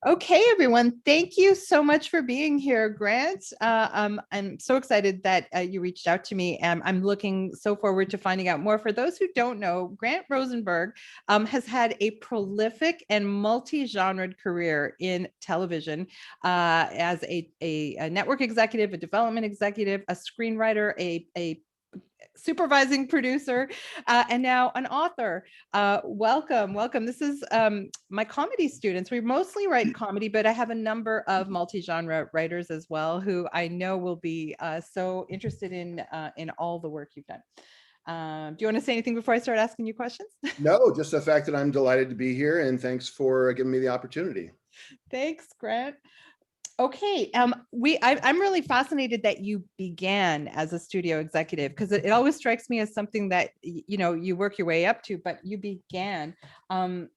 Okay, everyone, thank you so much for being here, Grant. I'm so excited that you reached out to me, and I'm looking so forward to finding out more. For those who don't know, Grant Rosenberg has had a prolific and multi-genred career in television as a network executive, a development executive, a screenwriter, a supervising producer, and now an author. Welcome. This is my comedy students. We mostly write comedy, but I have a number of multi-genre writers as well who I know will be so interested in all the work you've done. Do you want to say anything before I start asking you questions? No, just the fact that I'm delighted to be here, and thanks for giving me the opportunity. Thanks, Grant. Okay, I'm really fascinated that you began as a studio executive, because it always strikes me as something that you work your way up to, but you began. Well,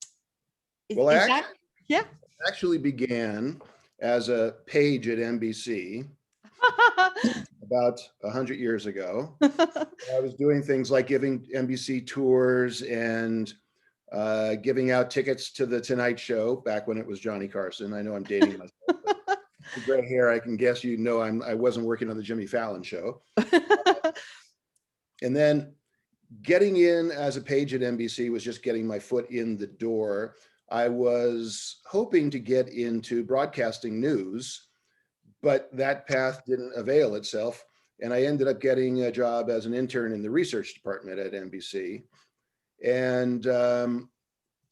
I Yeah? actually began as a page at NBC about 100 years ago. I was doing things like giving NBC tours and giving out tickets to the Tonight Show back when it was Johnny Carson. I know I'm dating myself. The gray hair, I can guess I wasn't working on the Jimmy Fallon show. And then getting in as a page at NBC was just getting my foot in the door. I was hoping to get into broadcasting news, but that path didn't avail itself. And I ended up getting a job as an intern in the research department at NBC. And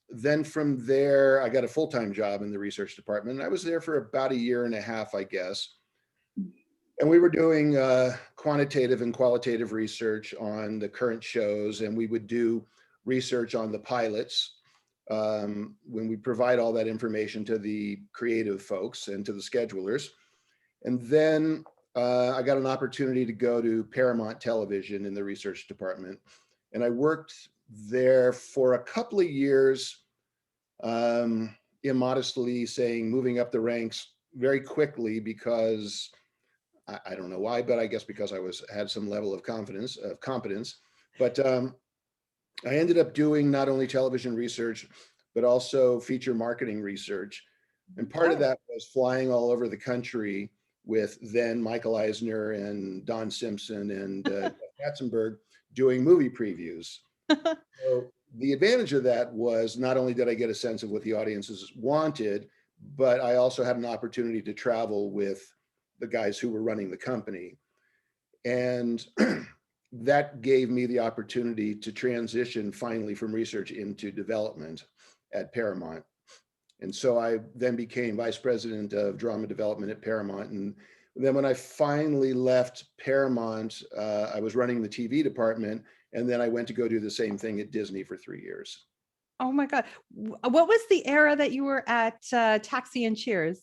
then from there, I got a full-time job in the research department. I was there for about 1.5 years, I guess. And we were doing quantitative and qualitative research on the current shows, and we would do research on the pilots when we provide all that information to the creative folks and to the schedulers. And then I got an opportunity to go to Paramount Television in the research department. And I worked there for a couple of years, immodestly saying, moving up the ranks very quickly because I don't know why, but I guess because I had some level of competence. But I ended up doing not only television research, but also feature marketing research. And part of that was flying all over the country with then Michael Eisner and Don Simpson and Katzenberg doing movie previews. So the advantage of that was not only did I get a sense of what the audiences wanted, but I also had an opportunity to travel with the guys who were running the company. And that gave me the opportunity to transition finally from research into development at Paramount. And so I then became vice president of drama development at Paramount. And then when I finally left Paramount, I was running the TV department. And then I went to go do the same thing at Disney for 3 years. Oh my God. What was the era that you were at Taxi and Cheers?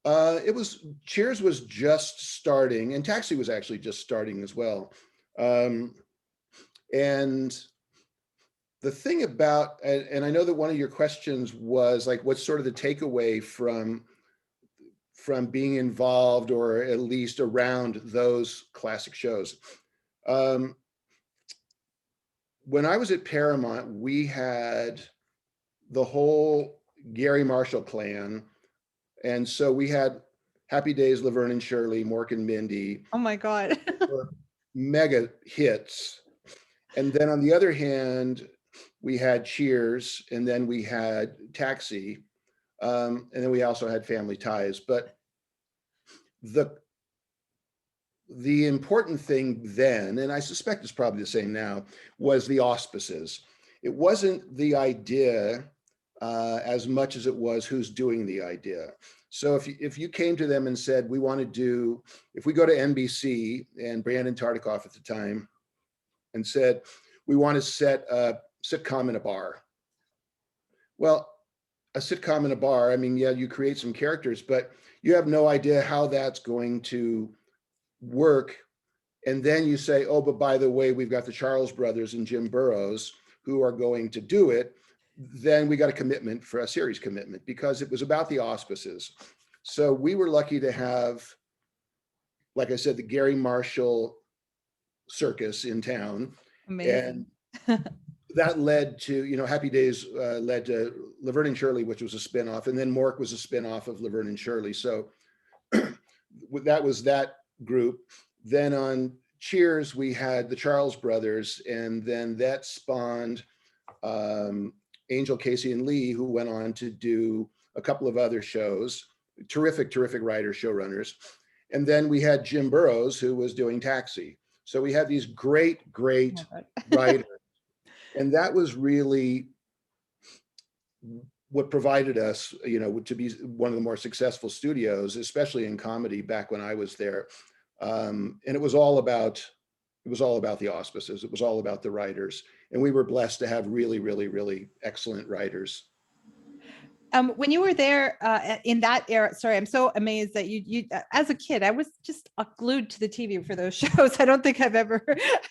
Cheers was just starting, and Taxi was actually just starting as well. And the thing about, and I know that one of your questions was like, what's sort of the takeaway from being involved or at least around those classic shows? When I was at Paramount, we had the whole Gary Marshall clan. And so we had Happy Days, Laverne and Shirley, Mork and Mindy. Oh my God. Mega hits. And then on the other hand, we had Cheers, and then we had Taxi, and then we also had Family Ties. But the important thing then, and I suspect it's probably the same now, was the auspices. It wasn't the idea as much as it was who's doing the idea. So if you came to them and said, we want to do, if we go to NBC and Brandon Tartikoff at the time and said, we want to set a sitcom in a bar. Well, a sitcom in a bar, I mean, yeah, you create some characters, but you have no idea how that's going to work. And then you say, oh, but by the way, we've got the Charles brothers and Jim Burrows who are going to do it. Then we got a commitment for a series commitment because it was about the auspices. So we were lucky to have, like I said, the Gary Marshall circus in town. Amazing. And that led to, Happy Days led to Laverne and Shirley, which was a spinoff, and then Mork was a spinoff of Laverne and Shirley. So that was that group. Then on Cheers, we had the Charles Brothers, and then that spawned Angel, Casey, and Lee, who went on to do a couple of other shows. Terrific writers, showrunners. And then we had Jim Burrows, who was doing Taxi. So we had these great writers. And that was really what provided us, to be one of the more successful studios, especially in comedy back when I was there. And it was all about the auspices. It was all about the writers. And we were blessed to have really excellent writers. When you were there in that era, sorry, I'm so amazed that you as a kid, I was just glued to the TV for those shows. I don't think I've ever,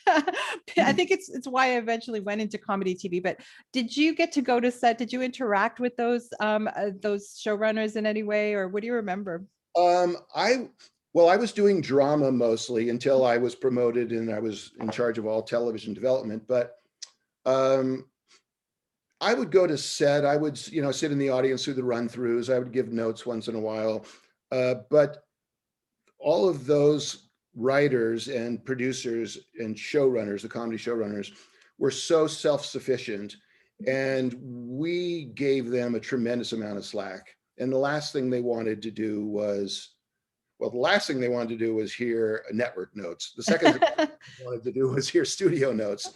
I think it's why I eventually went into comedy TV, but did you get to go to set? Did you interact with those showrunners in any way, or what do you remember? I was doing drama mostly until I was promoted and I was in charge of all television development, but I would go to set. I would, sit in the audience through the run-throughs. I would give notes once in a while. But all of those writers and producers and showrunners, the comedy showrunners, were so self-sufficient, and we gave them a tremendous amount of slack. And the last thing they wanted to do was, hear network notes. The second thing they wanted to do was hear studio notes,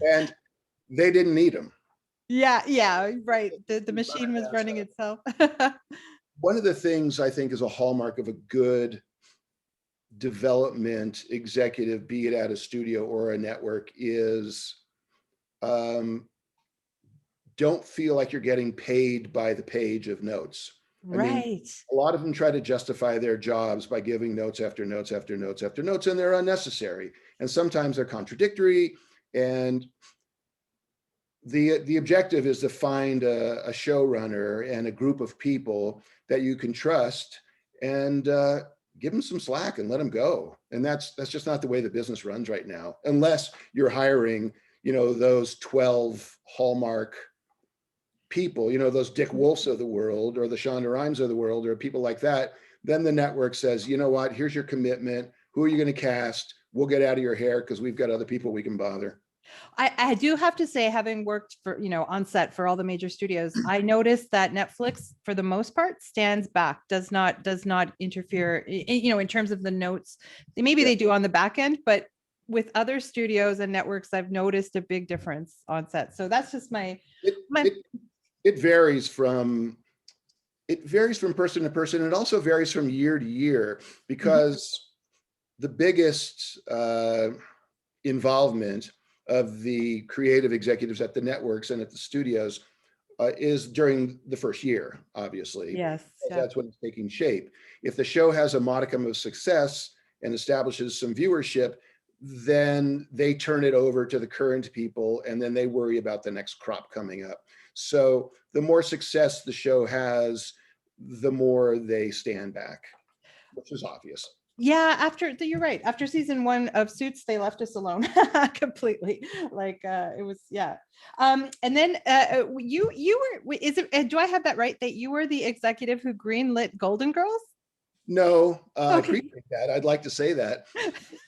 and they didn't need them. Yeah, right. The machine was running itself. One of the things I think is a hallmark of a good development executive, be it at a studio or a network, is don't feel like you're getting paid by the page of notes. Right. I mean, a lot of them try to justify their jobs by giving notes after notes after notes after notes, and they're unnecessary. And sometimes they're contradictory. And the objective is to find a showrunner and a group of people that you can trust, and give them some slack and let them go. And that's just not the way the business runs right now, unless you're hiring, those 12 Hallmark people, those Dick Wolfs of the world, or the Shonda Rhimes of the world, or people like that. Then the network says, you know what, here's your commitment. Who are you going to cast? We'll get out of your hair because we've got other people we can bother. I do have to say, having worked for, on set for all the major studios, I noticed that Netflix, for the most part, stands back, does not interfere, in terms of the notes. Maybe they do on the back end, but with other studios and networks, I've noticed a big difference on set. So that's just it varies from person to person. It also varies from year to year, because the biggest involvement of the creative executives at the networks and at the studios is during the first year, obviously. Yes. That's when it's taking shape. If the show has a modicum of success and establishes some viewership, then they turn it over to the current people, and then they worry about the next crop coming up. So the more success the show has, the more they stand back, which is obvious. Yeah, you're right. After season 1 of Suits, they left us alone completely. Like it was, yeah. And then you were, do I have that right, that you were the executive who greenlit Golden Girls? No, Okay. I appreciate that. I'd like to say that.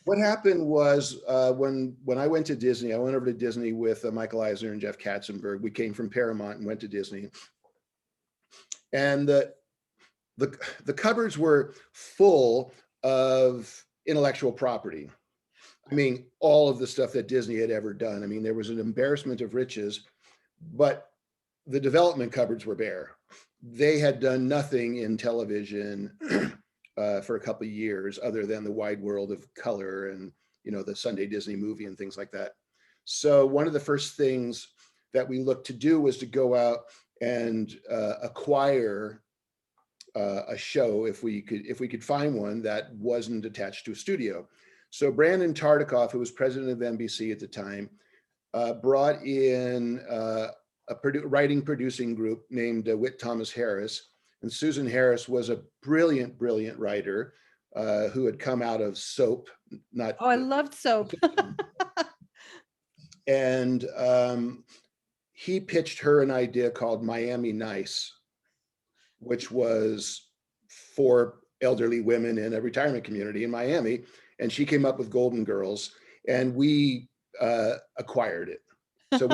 What happened was when I went to Disney, I went over to Disney with Michael Eisner and Jeff Katzenberg. We came from Paramount and went to Disney, and the cupboards were full of intellectual property. I mean, all of the stuff that Disney had ever done. I mean, there was an embarrassment of riches, but the development cupboards were bare. They had done nothing in television for a couple of years, other than the wide world of color and, the Sunday Disney movie and things like that. So one of the first things that we looked to do was to go out and acquire a show, if we could find one that wasn't attached to a studio. So Brandon Tartikoff, who was president of NBC at the time, brought in a writing producing group named Whit Thomas Harris. And Susan Harris was a brilliant writer who had come out of Soap. I loved Soap. And he pitched her an idea called Miami Nice, which was for elderly women in a retirement community in Miami. And she came up with Golden Girls, and we acquired it. So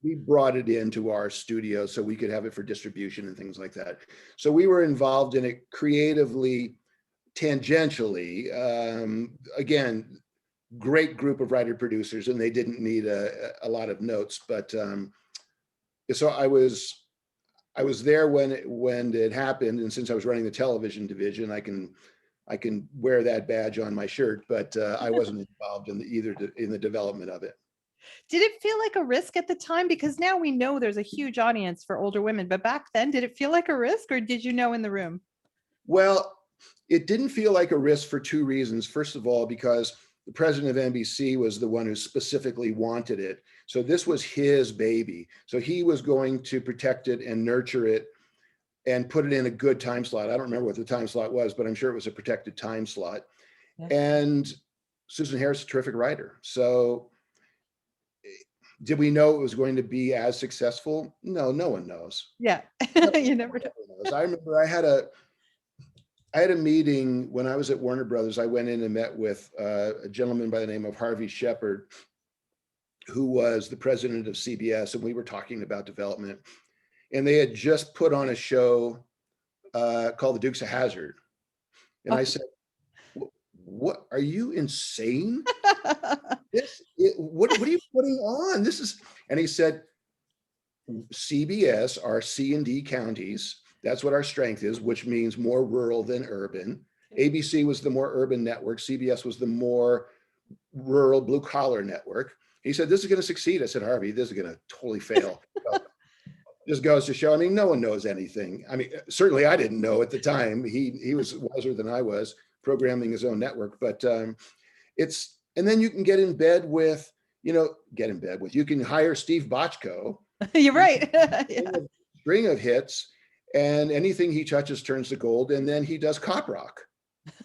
we brought it into our studio so we could have it for distribution and things like that. So we were involved in it creatively, tangentially. Again, great group of writer producers, and they didn't need a lot of notes. But so I was there when it happened, and since I was running the television division, I can wear that badge on my shirt. But I wasn't involved in the development of it. Did it feel like a risk at the time? Because now we know there's a huge audience for older women, but back then, did it feel like a risk, or did you know in the room? Well, it didn't feel like a risk for two reasons. First of all, because the president of NBC was the one who specifically wanted it. So this was his baby. So he was going to protect it and nurture it and put it in a good time slot. I don't remember what the time slot was, but I'm sure it was a protected time slot. Yeah. And Susan Harris is a terrific writer. So did we know it was going to be as successful? No, no one knows. Yeah. You never know. Knows. I remember I had a meeting when I was at Warner Brothers. I went in and met with a gentleman by the name of Harvey Shepard, who was the president of CBS, and we were talking about development. And they had just put on a show called The Dukes of Hazzard. And I said, "What, are you insane? What are you putting on? This is," and he said, "CBS are C&D counties. That's what our strength is, which means more rural than urban. ABC was the more urban network. CBS was the more rural blue collar network." He said, "This is going to succeed." I said, "Harvey, this is going to totally fail." Just goes to show, I mean, no one knows anything. I mean, certainly I didn't know at the time. He was wiser than I was, programming his own network. But it's, and then you can get in bed with, you can hire Steve Bochco. You're right. Yeah. String of hits, and anything he touches turns to gold. And then he does Cop Rock.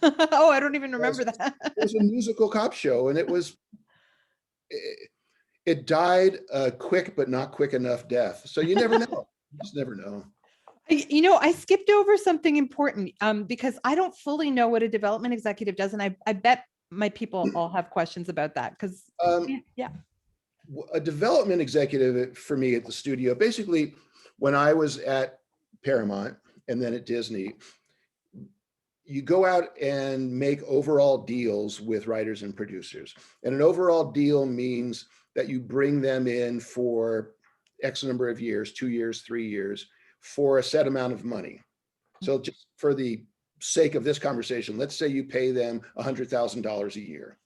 Oh, I don't even remember that. It was a musical cop show, and it died a quick but not quick enough death. So you never know. You just never know. I skipped over something important because I don't fully know what a development executive does, and I bet my people all have questions about that. Because yeah, a development executive for me at the studio, basically, when I was at Paramount and then at Disney, you go out and make overall deals with writers and producers. And an overall deal means that you bring them in for X number of years, 2 years, 3 years, for a set amount of money. So just for the sake of this conversation, let's say you pay them $100,000 a year.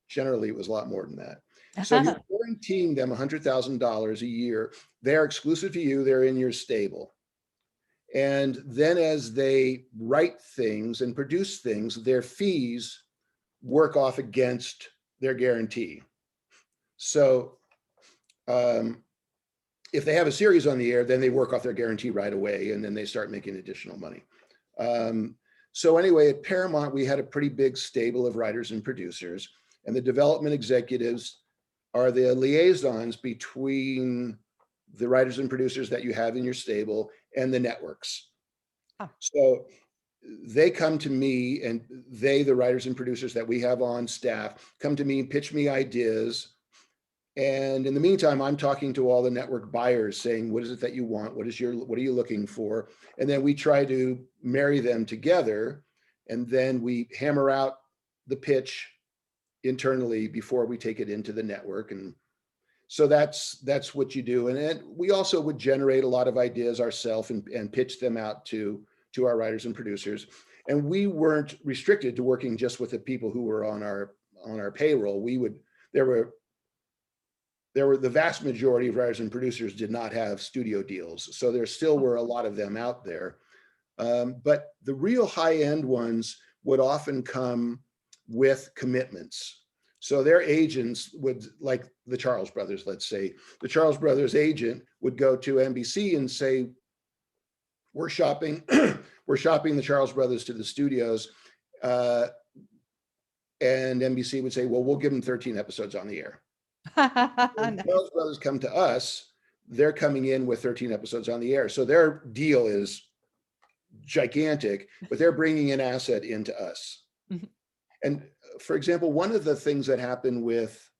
Generally, it was a lot more than that. So you're guaranteeing them $100,000 a year. They're exclusive to you. They're in your stable. And then as they write things and produce things, their fees work off against their guarantee. So if they have a series on the air, then they work off their guarantee right away, and then they start making additional money. So anyway, at Paramount, we had a pretty big stable of writers and producers, and the development executives are the liaisons between the writers and producers that you have in your stable and the networks. Oh. So they come to me, and the writers and producers that we have on staff, come to me, pitch me ideas. And in the meantime, I'm talking to all the network buyers saying, what is it that you want? What are you looking for? And then we try to marry them together. And then we hammer out the pitch internally before we take it into the network. And so that's what you do. And we also would generate a lot of ideas ourselves and pitch them out to our writers and producers. And we weren't restricted to working just with the people who were on our payroll. There were the vast majority of writers and producers did not have studio deals. So there still were a lot of them out there. But the real high-end ones would often come with commitments. So their agents would, like the Charles brothers, let's say, the Charles brothers agent would go to NBC and say, we're shopping the Charles brothers to the studios. And NBC would say, well, we'll give them 13 episodes on the air. When Charles brothers come to us, they're coming in with 13 episodes on the air. So their deal is gigantic, but they're bringing an asset into us. Mhm. And for example, one of the things that happened with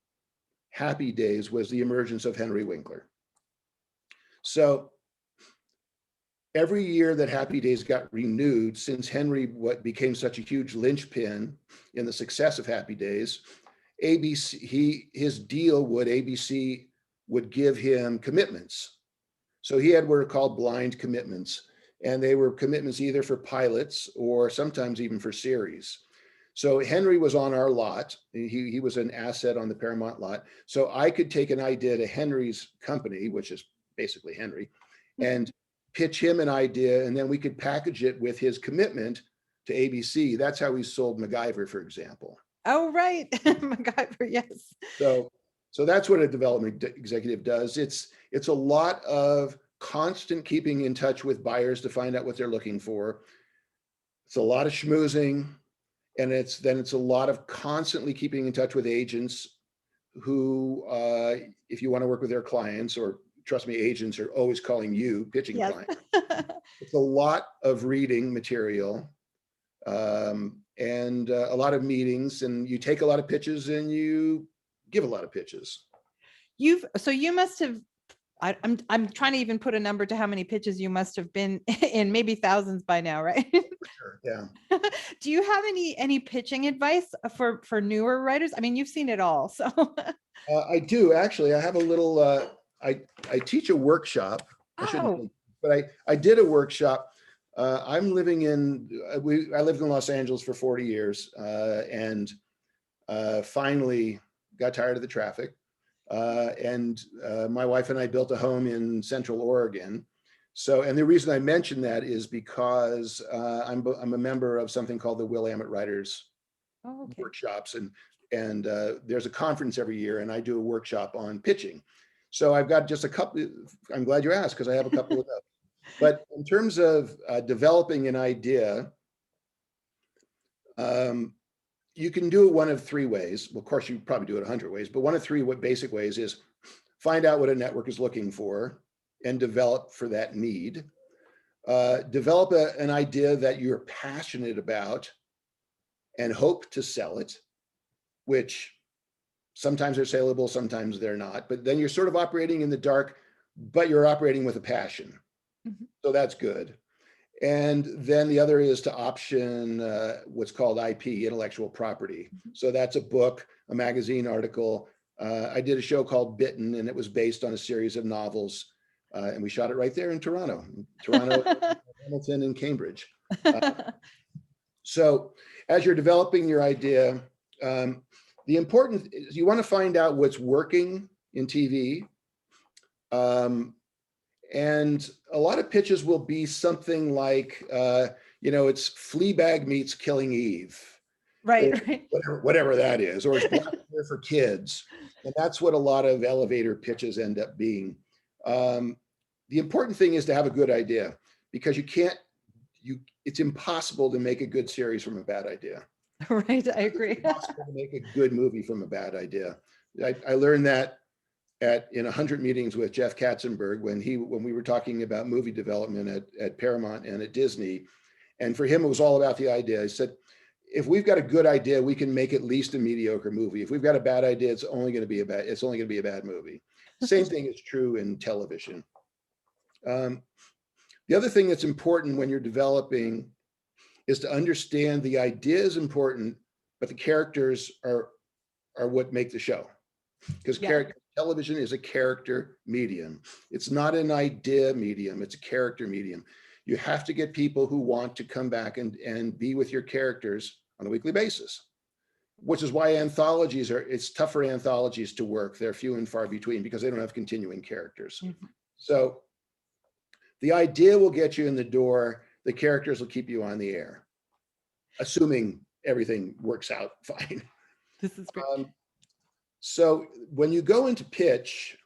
Happy Days was the emergence of Henry Winkler. So every year that Happy Days got renewed, since Henry became such a huge linchpin in the success of Happy Days, ABC would give him commitments. So he had what are called blind commitments, and they were commitments either for pilots or sometimes even for series. So Henry was on our lot. He was an asset on the Paramount lot. So I could take an idea to Henry's company, which is basically Henry, and pitch him an idea, and then we could package it with his commitment to ABC. That's how we sold MacGyver, for example. Oh, right. MacGyver, yes. So that's what a development executive does. It's a lot of constant keeping in touch with buyers to find out what they're looking for. It's a lot of schmoozing, and it's a lot of constantly keeping in touch with agents who, if you want to work with their clients, or trust me, agents are always calling you, pitching Yes. clients. It's a lot of reading material, and a lot of meetings, and you take a lot of pitches and you give a lot of pitches. So you must have, I'm trying to even put a number to how many pitches you must have been in, maybe thousands by now, right? Sure, yeah. Do you have any pitching advice for newer writers? I mean, you've seen it all, so. I do actually. I have a little. I teach a workshop. I shouldn't, Oh, but I did a workshop. I'm living in. I lived in Los Angeles for 40 years, and finally got tired of the traffic. And my wife and I built a home in Central Oregon. So, and the reason I mention that is because I'm a member of something called the Willamette Writers oh, okay. workshops, and there's a conference every year, and I do a workshop on pitching. So I've got just a couple. I'm glad you asked, because I have a couple of those. But in terms of developing an idea, you can do it one of three ways. Well, of course, you probably do it 100 ways, but one of three basic ways is find out what a network is looking for and develop for that need. Develop an idea that you're passionate about and hope to sell it, which sometimes they're saleable, sometimes they're not. But then you're sort of operating in the dark, but you're operating with a passion. Mhm. So that's good. And then the other is to option what's called IP, intellectual property. So that's a book, a magazine article. I did a show called Bitten, and it was based on a series of novels. And we shot it right there in Toronto, Hamilton, and Cambridge. So as you're developing your idea, the important is you want to find out what's working in TV. And a lot of pitches will be something like, it's Fleabag meets Killing Eve. Right, Or right. whatever that is, or it's Black Mirror for kids. And that's what a lot of elevator pitches end up being. The important thing is to have a good idea, because it's impossible to make a good series from a bad idea. Right, I agree. It's impossible to make a good movie from a bad idea. I learned that in 100 meetings with Jeff Katzenberg when we were talking about movie development at Paramount and at Disney. And for him, it was all about the idea. He said, if we've got a good idea, we can make at least a mediocre movie. If we've got a bad idea, it's only going to be a bad movie. Same thing is true in television. The other thing that's important when you're developing is to understand the idea is important, but the characters are what make the show. Because television is a character medium. It's not an idea medium, it's a character medium. You have to get people who want to come back and be with your characters on a weekly basis, which is why it's tough for anthologies to work. They're few and far between because they don't have continuing characters. Mm-hmm. So the idea will get you in the door. The characters will keep you on the air, assuming everything works out fine. This is great. So when you go into pitch,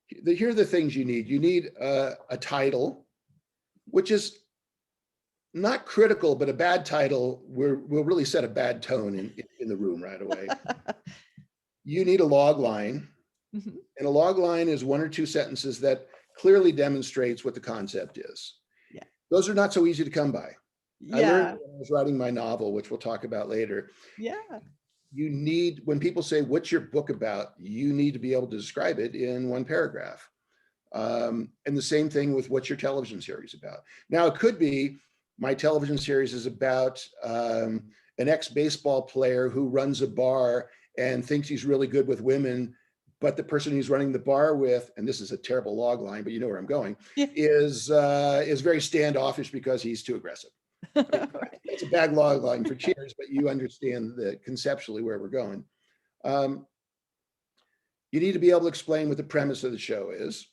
here are the things you need. You need a title, which is not critical, but a bad title will really set a bad tone in the room right away. You need a log line. Mhm. And a log line is 1 or 2 sentences that clearly demonstrates what the concept is. Yeah. Those are not so easy to come by. I learned Yeah. when I was writing my novel, which we'll talk about later, Yeah. you need, when people say, what's your book about? You need to be able to describe it in 1 paragraph. And the same thing with what's your television series about? Now, it could be my television series is about an ex-baseball player who runs a bar and thinks he's really good with women, but the person he's running the bar with, and this is a terrible log line, but you know where I'm going, Yeah. is very standoffish because he's too aggressive. I mean, Right. that's a bad log line for Cheers, but you understand the conceptually where we're going. You need to be able to explain what the premise of the show is.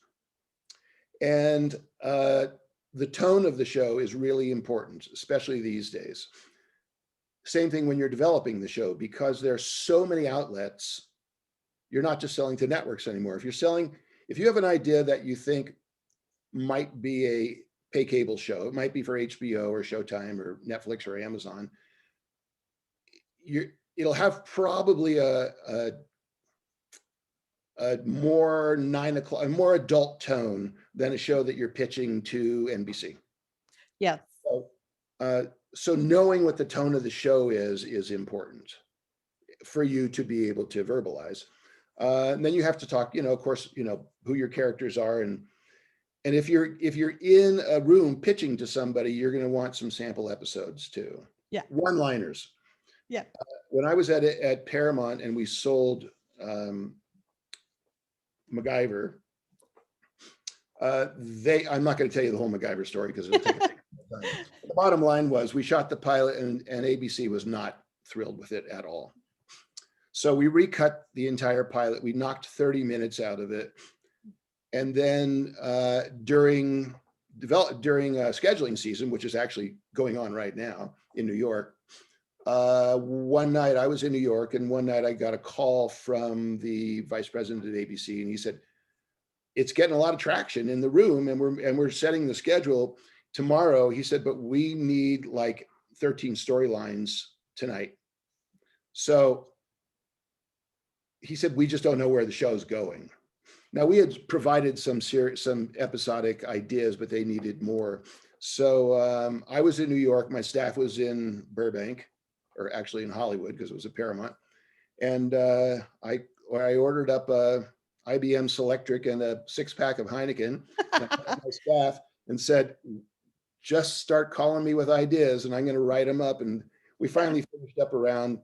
And the tone of the show is really important, especially these days. Same thing when you're developing the show, because there's so many outlets, you're not just selling to networks anymore. If you have an idea that you think might be a pay cable show, it might be for HBO or Showtime or Netflix or Amazon, it'll have probably a more 9 o'clock, a more adult tone than a show that you're pitching to NBC. Yes. So knowing what the tone of the show is important for you to be able to verbalize. And then you have to talk, of course, who your characters are, and if you're in a room pitching to somebody, you're going to want some sample episodes too. Yeah. One-liners. Yeah. When I was at Paramount and we sold MacGyver, I'm not going to tell you the whole MacGyver story because it'll take a time. The bottom line was we shot the pilot and ABC was not thrilled with it at all. So we recut the entire pilot. We knocked 30 minutes out of it. And then during scheduling season, which is actually going on right now in New York, one night I was in New York, and one night I got a call from the vice president at ABC, and he said, it's getting a lot of traction in the room, and we're setting the schedule tomorrow. He said, but we need like 13 storylines tonight. So he said, we just don't know where the show's going. Now, we had provided some episodic ideas, but they needed more. So I was in New York. My staff was in Burbank, or actually in Hollywood, because it was a Paramount. And I ordered up a IBM Selectric and a 6-pack of Heineken. And I called my staff and said, just start calling me with ideas, and I'm going to write them up. And we finally finished up around,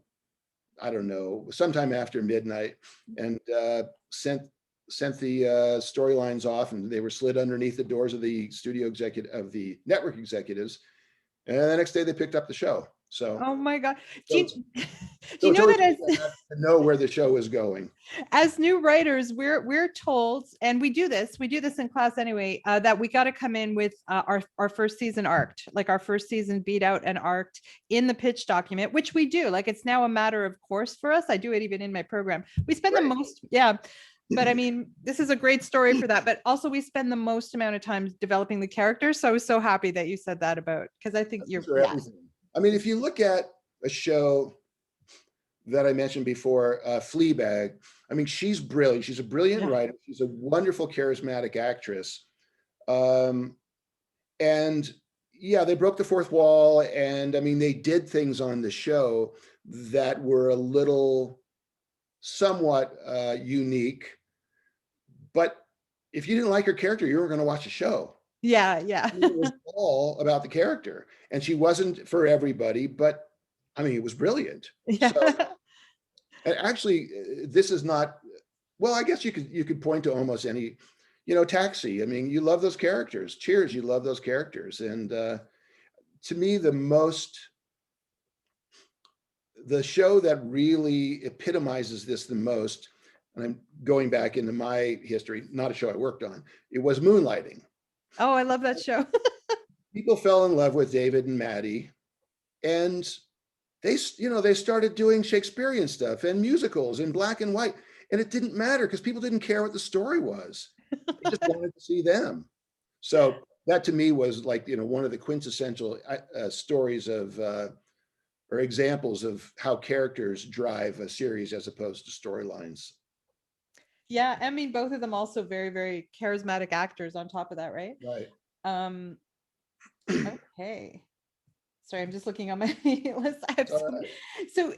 I don't know, sometime after midnight, and sent the storylines off, and they were slid underneath the doors of the network executives. And the next day they picked up the show. So, oh my God. Do you know that to know where the show is going? As new writers, we're told, and we do this in class anyway, that we got to come in with our first season arced, like our first season beat out and arced in the pitch document, which we do. Like, it's now a matter of course for us. I do it even in my program. We spend the most, but I mean, this is a great story for that. But also, we spend the most amount of time developing the characters. So I was so happy that you said that about, because I think everything. I mean, if you look at a show that I mentioned before, Fleabag, I mean, she's brilliant. She's a brilliant writer. She's a wonderful, charismatic actress. And yeah, they broke the fourth wall. And I mean, they did things on the show that were a little somewhat unique. But if you didn't like her character, you weren't going to watch the show. Yeah. It was all about the character. And she wasn't for everybody, but I mean, it was brilliant. Yeah. So, and actually, this is not, well, I guess you could point to almost any, Taxi. I mean, you love those characters. Cheers, you love those characters. And to me, the show that really epitomizes this the most, and I'm going back into my history, not a show I worked on, it was Moonlighting. Oh, I love that show. People fell in love with David and Maddie, and they started doing Shakespearean stuff and musicals in black and white, and it didn't matter because people didn't care what the story was. They just wanted to see them. So that to me was like, one of the quintessential stories of, or examples of how characters drive a series as opposed to storylines. Yeah, I mean, both of them also very, very charismatic actors on top of that, right? Right. Um, okay. Sorry, I'm just looking on my list. I have All some. right. So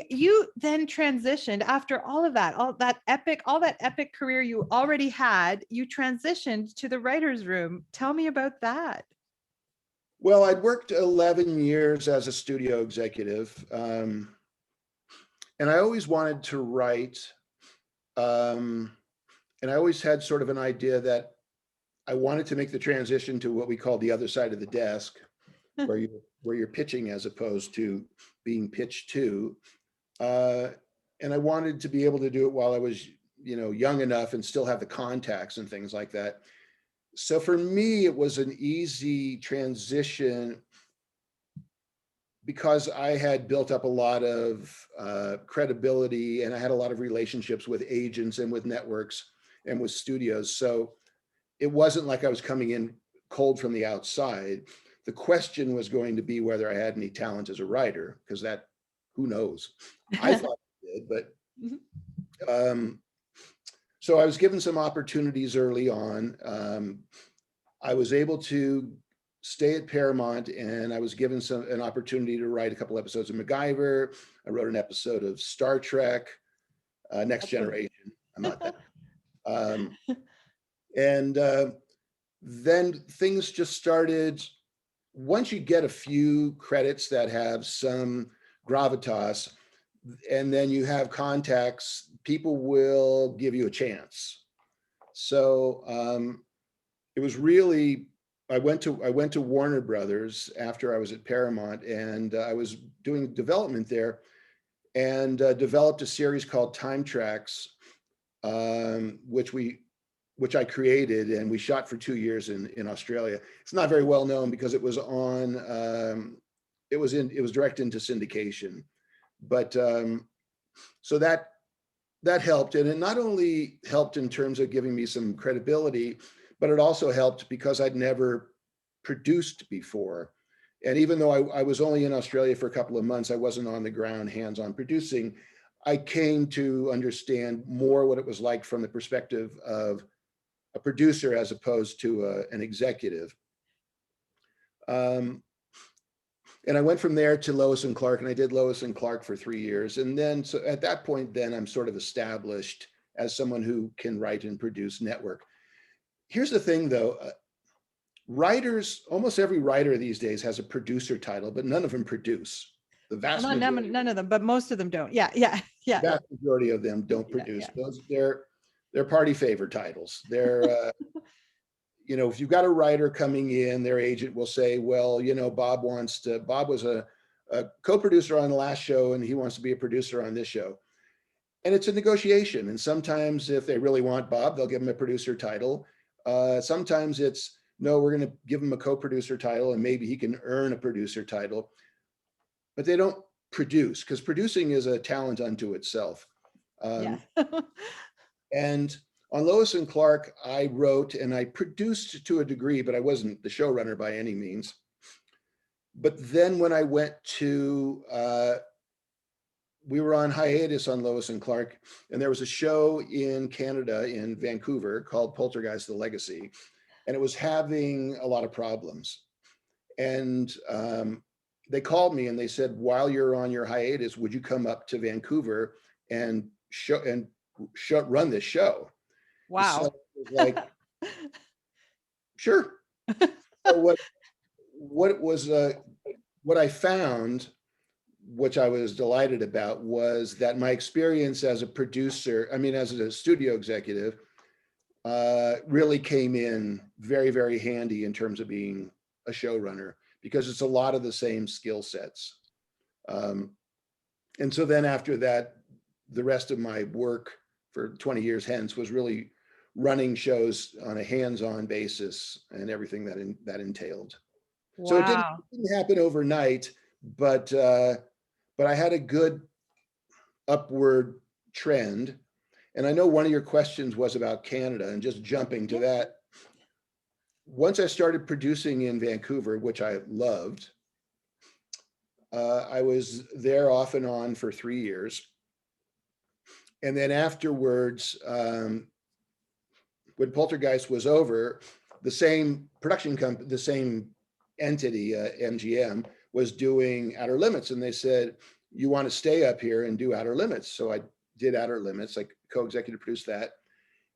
you then transitioned after all of that, all that epic career you already had, you transitioned to the writer's room. Tell me about that. Well, I'd worked 11 years as a studio executive, and I always wanted to write. Um, and I always had sort of an idea that I wanted to make the transition to what we call the other side of the desk, where you're pitching as opposed to being pitched to. Uh, and I wanted to be able to do it while I was, young enough and still have the contacts and things like that. So for me, it was an easy transition because I had built up a lot of credibility, and I had a lot of relationships with agents and with networks and with studios. So it wasn't like I was coming in cold from the outside. The question was going to be whether I had any talent as a writer, because that, who knows? I thought I did, but so I was given some opportunities early on. I was able to stay at Paramount, and I was given an opportunity to write a couple episodes of MacGyver. I wrote an episode of Star Trek, Next Generation. I'm not that. And then things just started. Once you get a few credits that have some gravitas, and then you have contacts, people will give you a chance. So it was really, I went to Warner Brothers after I was at Paramount, and I was doing development there, and developed a series called Time Tracks, which I created, and we shot for 2 years in Australia. It's not very well known because it was direct into syndication, but so that helped, and it not only helped in terms of giving me some credibility, but it also helped because I'd never produced before. And even though I was only in Australia for a couple of months, I wasn't on the ground, hands-on producing. I came to understand more what it was like from the perspective of a producer as opposed to an executive. And I went from there to Lois and Clark, and I did Lois and Clark for 3 years. And then, so at that point, then I'm sort of established as someone who can write and produce network. Here's the thing, though. Writers, almost every writer these days has a producer title, but none of them produce. The vast majority, None of them, but most of them don't. Yeah, yeah, yeah. vast majority of them don't produce. Yeah. Those they're party favor titles. They're if you've got a writer coming in, their agent will say, well, Bob was a co-producer on the last show, and he wants to be a producer on this show. And it's a negotiation. And sometimes if they really want Bob, they'll give him a producer title. Sometimes it's, no, we're going to give him a co-producer title, and maybe he can earn a producer title. But they don't produce, because producing is a talent unto itself. Yeah. And on Lois and Clark, I wrote and I produced to a degree, but I wasn't the showrunner by any means. But then when I went to, we were on hiatus on Lois and Clark, and there was a show in Canada, in Vancouver, called Poltergeist: The Legacy, and it was having a lot of problems. And they called me and they said, while you're on your hiatus, would you come up to Vancouver and run this show? Wow. So it was like, sure. So what I found, which I was delighted about, was that my experience as a producer, as a studio executive, really came in very, very handy in terms of being a showrunner, because it's a lot of the same skill sets. And so then after that, the rest of my work for 20 years hence was really running shows on a hands-on basis and everything that entailed. Wow. So it didn't happen overnight, but I had a good upward trend. And I know one of your questions was about Canada, and just jumping to that. Once I started producing in Vancouver, which I loved, I was there off and on for 3 years. And then afterwards, when Poltergeist was over, the same production company, the same entity, MGM, was doing Outer Limits. And they said, you want to stay up here and do Outer Limits. So I did Outer Limits, like co-executive produced that.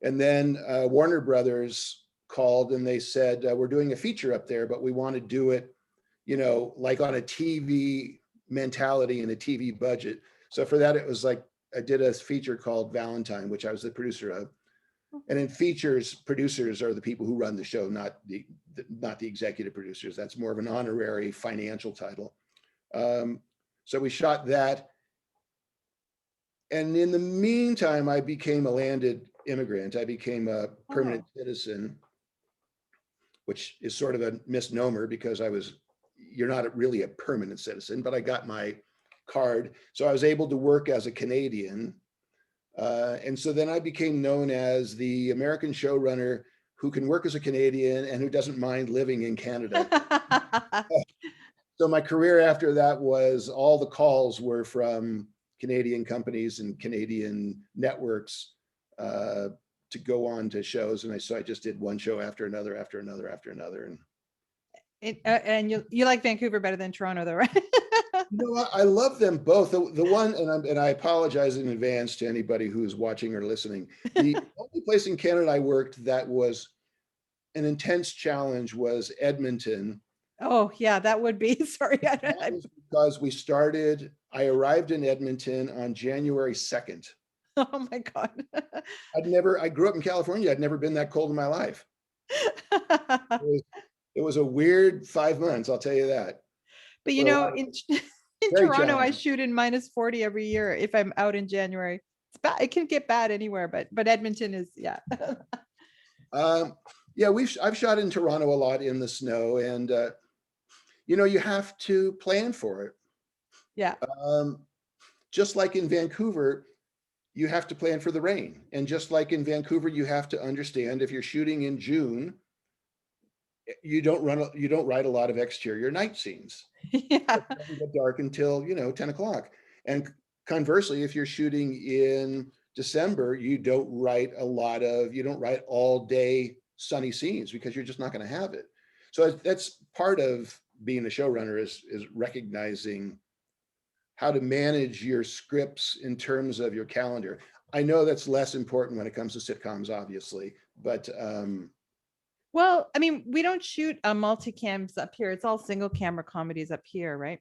And then Warner Brothers called and they said, we're doing a feature up there, but we want to do it, like on a TV mentality and a TV budget. So for that, it was like, I did a feature called Valentine, which I was the producer of. And in features, producers are the people who run the show, not the executive producers. That's more of an honorary financial title. So we shot that. And in the meantime, I became a landed immigrant. I became a permanent citizen, which is sort of a misnomer because you're not really a permanent citizen, but I got my card. So I was able to work as a Canadian. And so then I became known as the American showrunner who can work as a Canadian and who doesn't mind living in Canada. So my career after that was all the calls were from Canadian companies and Canadian networks to go on to shows. And so I just did one show after another, after another, after another. And you like Vancouver better than Toronto though, right? No, I love them both. The one, and I apologize in advance to anybody who's watching or listening. The only place in Canada I worked that was an intense challenge was Edmonton. Oh yeah, that would be, sorry. That was because I arrived in Edmonton on January 2nd. Oh my God. I grew up in California. I'd never been that cold in my life. It was a weird 5 months, I'll tell you that. But in Toronto, I shoot in -40 every year if I'm out in January. It's bad. It can get bad anywhere, but Edmonton is, yeah. Yeah, I've shot in Toronto a lot in the snow, and you have to plan for it. Yeah. Just like in Vancouver, you have to plan for the rain, and just like in Vancouver, you have to understand if you're shooting in June, you don't write a lot of exterior night scenes. Yeah. It doesn't get dark until 10 o'clock. And conversely, if you're shooting in December, you don't write all day sunny scenes because you're just not going to have it. So that's part of being a showrunner is recognizing how to manage your scripts in terms of your calendar. I know that's less important when it comes to sitcoms, obviously, but well, I mean, we don't shoot multicams up here. It's all single camera comedies up here, right?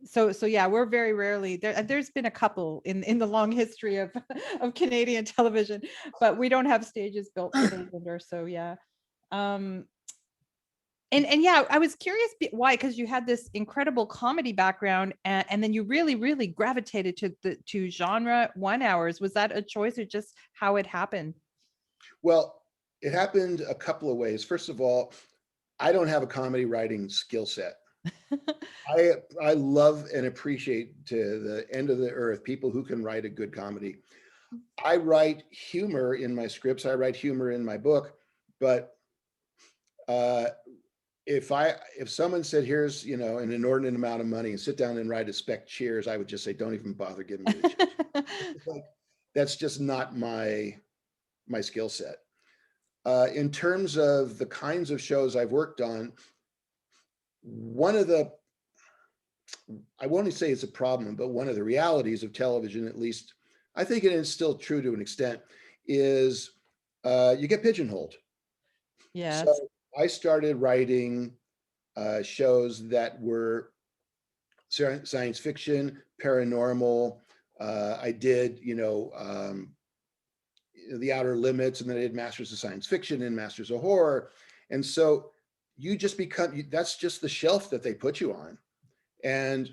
So yeah, we're very rarely there. There's been a couple in the long history of Canadian television, but we don't have stages built for those. So yeah, and yeah, I was curious why, because you had this incredible comedy background, and then you really gravitated to genre 1 hours. Was that a choice or just how it happened? Well, it happened a couple of ways. First of all, I don't have a comedy writing skill set. I love and appreciate, to the end of the earth, people who can write a good comedy. I write humor in my scripts. I write humor in my book, but if someone said, here's an inordinate amount of money and sit down and write a spec Cheers, I would just say, don't even bother giving me the Cheers. That's just not my skill set. In terms of the kinds of shows I've worked on, I won't say it's a problem, but one of the realities of television, at least, I think it is still true to an extent, is you get pigeonholed. Yes. So I started writing shows that were science fiction, paranormal. I did, The Outer Limits, and then I did Masters of Science Fiction and Masters of Horror. And so you just that's just the shelf that they put you on. And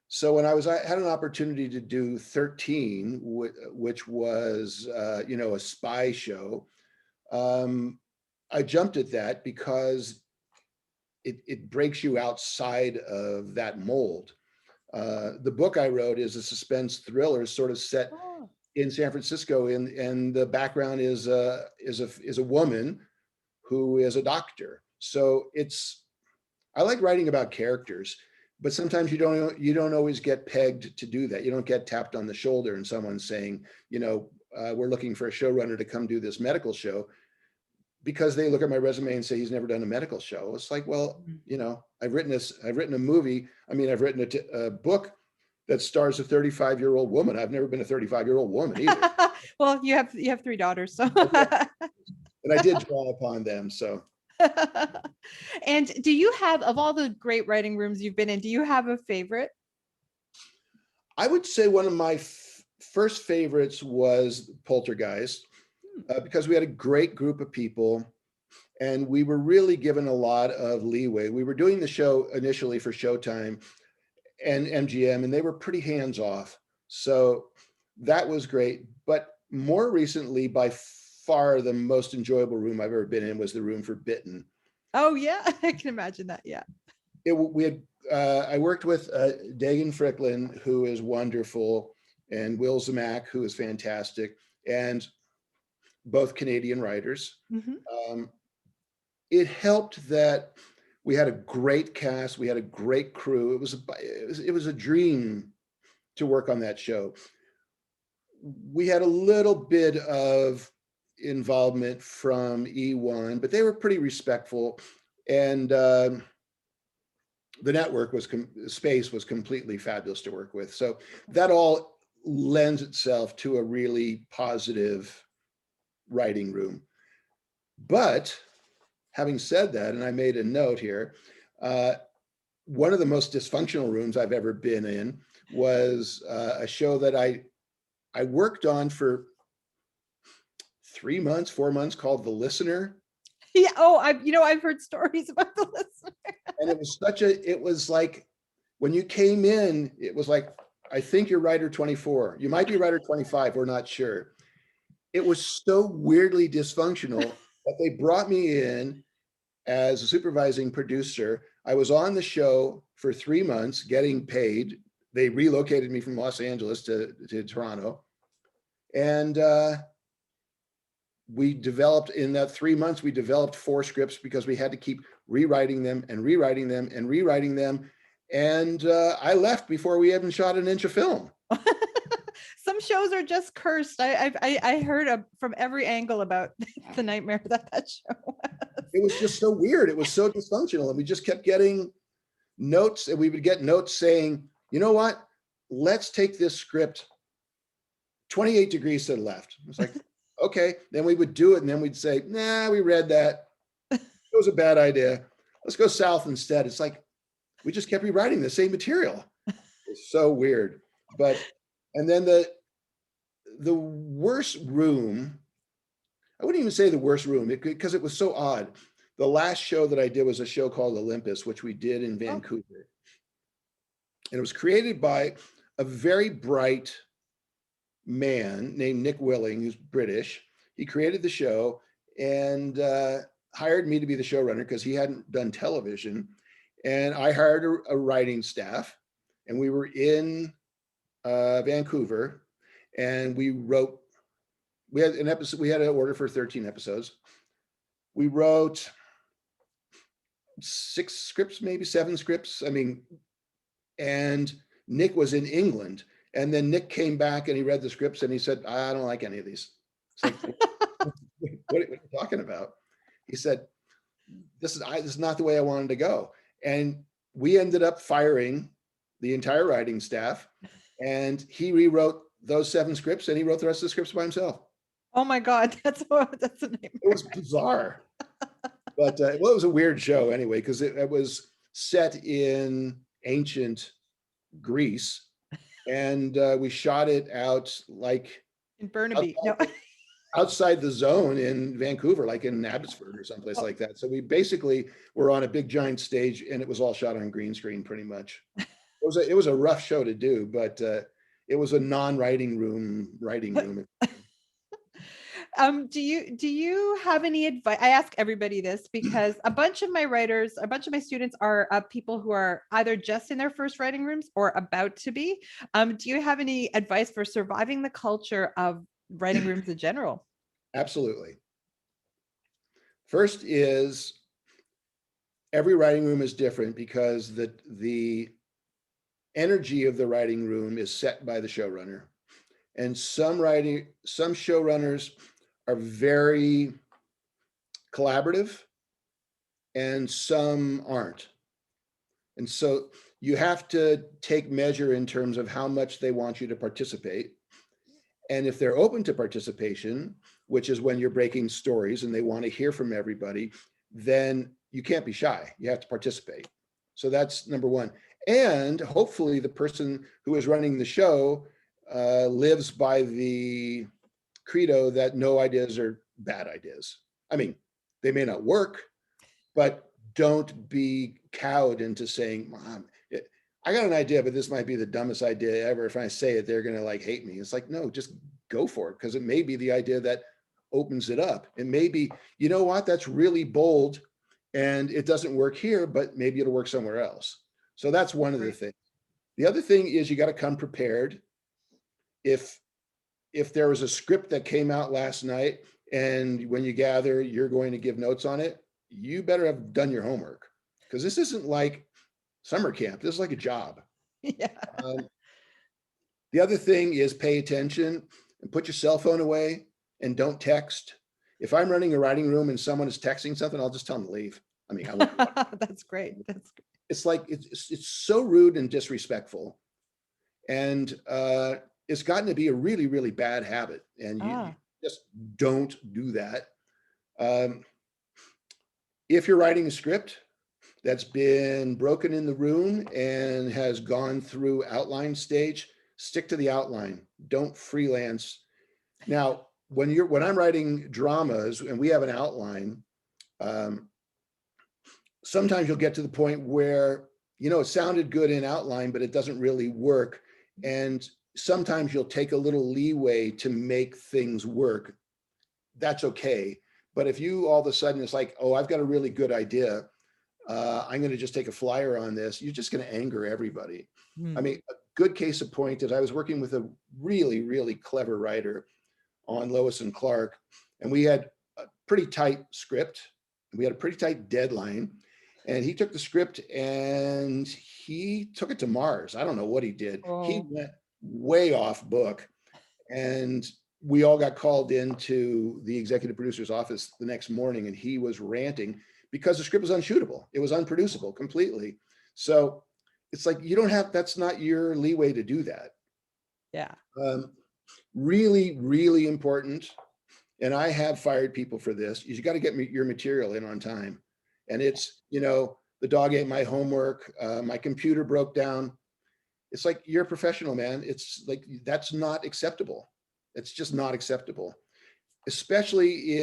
so when I had an opportunity to do 13, which was, a spy show, I jumped at that because it breaks you outside of that mold. The book I wrote is a suspense thriller, sort of set in San Francisco, and the background is a woman who is a doctor. So I like writing about characters, but sometimes you don't always get pegged to do that. You don't get tapped on the shoulder and someone saying, we're looking for a showrunner to come do this medical show, because they look at my resume and say he's never done a medical show. It's like, well, I've written a movie. I mean, I've written a book that stars a 35-year-old woman. I've never been a 35-year-old woman either. Well, you have 3 daughters, so. And I did draw upon them. So. And do you have, of all the great writing rooms you've been in, do you have a favorite? I would say one of my first favorites was Poltergeist, because we had a great group of people and we were really given a lot of leeway. We were doing the show initially for Showtime and MGM, and they were pretty hands off. So that was great. But more recently, by far the most enjoyable room I've ever been in was the room for Bitten. Oh yeah, I can imagine that. Yeah. I worked with Dagan Fricklin, who is wonderful, and Will Zemek, who is fantastic, and both Canadian writers. It helped that we had a great cast, we had a great crew. It was a dream to work on that show. We had a little bit of involvement from E1, but they were pretty respectful, and the network space was completely fabulous to work with. So that all lends itself to a really positive writing room. But having said that, and I made a note here, one of the most dysfunctional rooms I've ever been in was a show that I worked on for 3 months, 4 months, called The Listener. Yeah. Oh, I've heard stories about The Listener. And it was like, when you came in, it was like, I think you're writer 24. You might be writer 25, we're not sure. It was so weirdly dysfunctional that they brought me in as a supervising producer. I was on the show for 3 months getting paid. They relocated me from Los Angeles to Toronto. And we developed, in that 3 months, we developed 4 scripts because we had to keep rewriting them and rewriting them and rewriting them. And I left before we even shot an inch of film. Some shows are just cursed. I heard from every angle about the nightmare that show was. It was just so weird. It was so dysfunctional. And we just kept getting notes, and we would get notes saying, you know what, let's take this script 28 degrees to the left. It was like, okay. Then we would do it, and then we'd say, nah, we read that. It was a bad idea. Let's go south instead. It's like, we just kept rewriting the same material. It's so weird. And then the worst room, I wouldn't even say the worst room, because it was so odd. The last show that I did was a show called Olympus, which we did in Vancouver. And it was created by a very bright man named Nick Willing, who's British. He created the show and hired me to be the showrunner because he hadn't done television. And I hired a writing staff, and we were in Vancouver, and we had an episode. We had an order for 13 episodes. We wrote 6 scripts, maybe 7 scripts. I mean, and Nick was in England, and then Nick came back and he read the scripts and he said, I don't like any of these. It's like, what are you talking about? He said, this is not the way I wanted to go. And we ended up firing the entire writing staff, and he rewrote those 7 scripts, and he wrote the rest of the scripts by himself. Oh my God, that's a nightmare. It was bizarre. But it was a weird show anyway, because it was set in ancient Greece, and we shot it out like in Burnaby. Outside the zone in Vancouver, like in Abbotsford or someplace like that. So we basically were on a big giant stage, and it was all shot on green screen pretty much. It was a rough show to do, but it was a non-writing room. Do you have any advice? I ask everybody this because a bunch of my students are people who are either just in their first writing rooms or about to be. Do you have any advice for surviving the culture of writing rooms in general? Absolutely. First is, every writing room is different because the energy of the writing room is set by the showrunner. And some showrunners are very collaborative and some aren't. And so you have to take measure in terms of how much they want you to participate. And if they're open to participation, which is when you're breaking stories and they want to hear from everybody, then you can't be shy. You have to participate. So that's number one. And hopefully the person who is running the show lives by the credo that no ideas are bad ideas. I mean, they may not work, but don't be cowed into saying, Mom, I got an idea, but this might be the dumbest idea ever. If I say it, they're going to like hate me. It's like, no, just go for it. Because it may be the idea that opens it up. It may be, you know what, that's really bold and it doesn't work here, but maybe it'll work somewhere else. So that's one of the things. The other thing is you got to come prepared. If there was a script that came out last night and when you gather, you're going to give notes on it, you better have done your homework, because this isn't like summer camp. This is like a job. Yeah. The other thing is pay attention and put your cell phone away and don't text. If I'm running a writing room and someone is texting something, I'll just tell them to leave. I mean, That's great. That's great. it's like, it's so rude and disrespectful. And it's gotten to be a really, really bad habit. And you just don't do that. If you're writing a script that's been broken in the room and has gone through outline stage, stick to the outline. Don't freelance. Now, when I'm writing dramas and we have an outline, sometimes you'll get to the point where, it sounded good in outline, but it doesn't really work. And sometimes you'll take a little leeway to make things work. That's okay. But if you all of a sudden it's like, oh, I've got a really good idea, I'm going to just take a flyer on this, you're just going to anger everybody. I mean, a good case in point is I was working with a really, really clever writer on Lois and Clark, and we had a pretty tight script. We had a pretty tight deadline, and he took the script and he took it to Mars. I don't know what he did. He went way off book, and we all got called into the executive producer's office the next morning, and he was ranting because the script was unshootable. It was unproducible completely. So it's like, that's not your leeway to do that. Yeah. Really, really important. And I have fired people for this. You got to get your material in on time. And it's, the dog ate my homework. My computer broke down. It's like, you're a professional, man. It's like, that's not acceptable. It's just not acceptable, especially